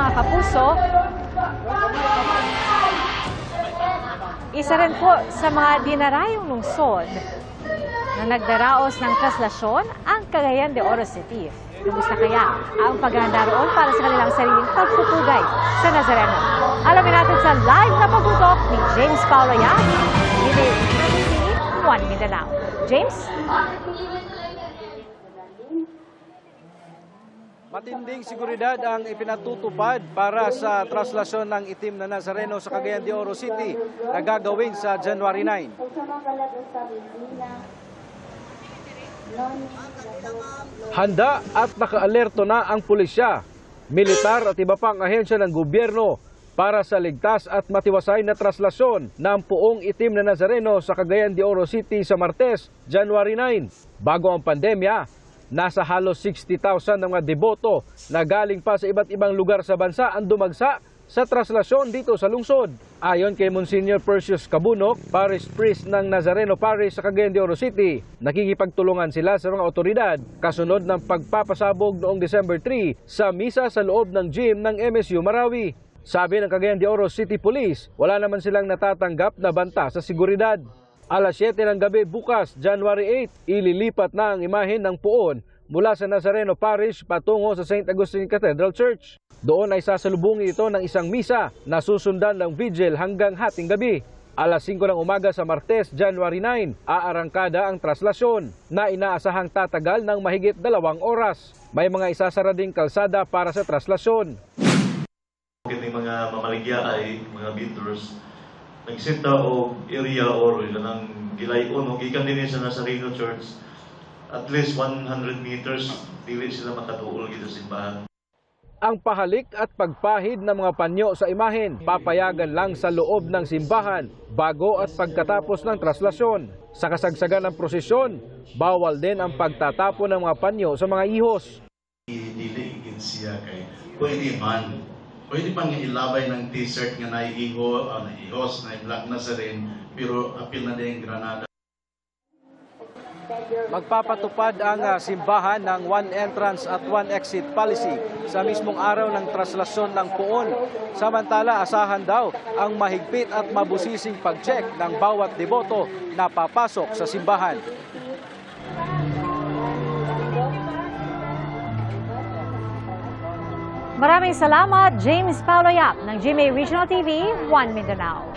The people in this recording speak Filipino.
mga kapuso, isa rin po sa mga dinarayong lungsod na nagdaraos ng traslasyon ang Cagayan de Oro City. Kumusta kaya ang paghahanda roon para sa kanilang sariling pagpupugay sa Nazareno? Alamin natin sa live na pagtutok ni James Paulo Yan, ni One Mindanao. James? Matinding seguridad ang ipinatutupad para sa traslasyon ng itim na Nazareno sa Cagayan de Oro City na gagawin sa January 9. Handa at nakaalerto na ang pulisya, militar at iba pang ahensya ng gobyerno para sa ligtas at matiwasay na traslasyon ng puong itim na Nazareno sa Cagayan de Oro City sa Martes, January 9. Bago ang pandemya, nasa halos 60,000 na mga deboto na galing pa sa iba't ibang lugar sa bansa ang dumagsa sa traslasyon dito sa lungsod. Ayon kay Monsignor Perseus Cabunok, Parish Priest ng Nazareno Parish sa Cagayan de Oro City, nakikipagtulungan sila sa mga otoridad kasunod ng pagpapasabog noong December 3 sa misa sa loob ng gym ng MSU Marawi. Sabi ng Cagayan de Oro City Police, wala naman silang natatanggap na banta sa seguridad. Alas 7 ng gabi bukas, January 8, ililipat na ang imahen ng puon mula sa Nazareno Parish patungo sa St. Augustine Cathedral Church. Doon ay sasalubungin ito ng isang misa na susundan ng vigil hanggang hating gabi. Alas 5 ng umaga sa Martes, January 9, aarangkada ang traslasyon na inaasahang tatagal ng mahigit 2 oras. May mga isasara ding kalsada para sa traslasyon. Kini mga mamaligya ay mga vendors nagsinta o area or ilang gilayon o gikan din sa Nazareno Church at least 100 meters dili sila makatuol gito sa simbahan. Ang pahalik at pagpahid ng mga panyo sa imahen papayagan lang sa loob ng simbahan bago at pagkatapos ng traslasyon. Sa kasagsagan ng prosesyon, bawal din ang pagtatapon ng mga panyo sa mga ihos. Dili siya kay pwede pang ilabay ng t-shirt nga ihos na Black Nazarene pero apil na din Granada. Magpapatupad ang simbahan ng one entrance at one exit policy sa mismong araw ng traslasyon ng puon. Samantala, asahan daw ang mahigpit at mabusising pag-check ng bawat deboto na papasok sa simbahan. Maraming salamat, James Paulo Yap ng GMA Regional TV, One Mindanao.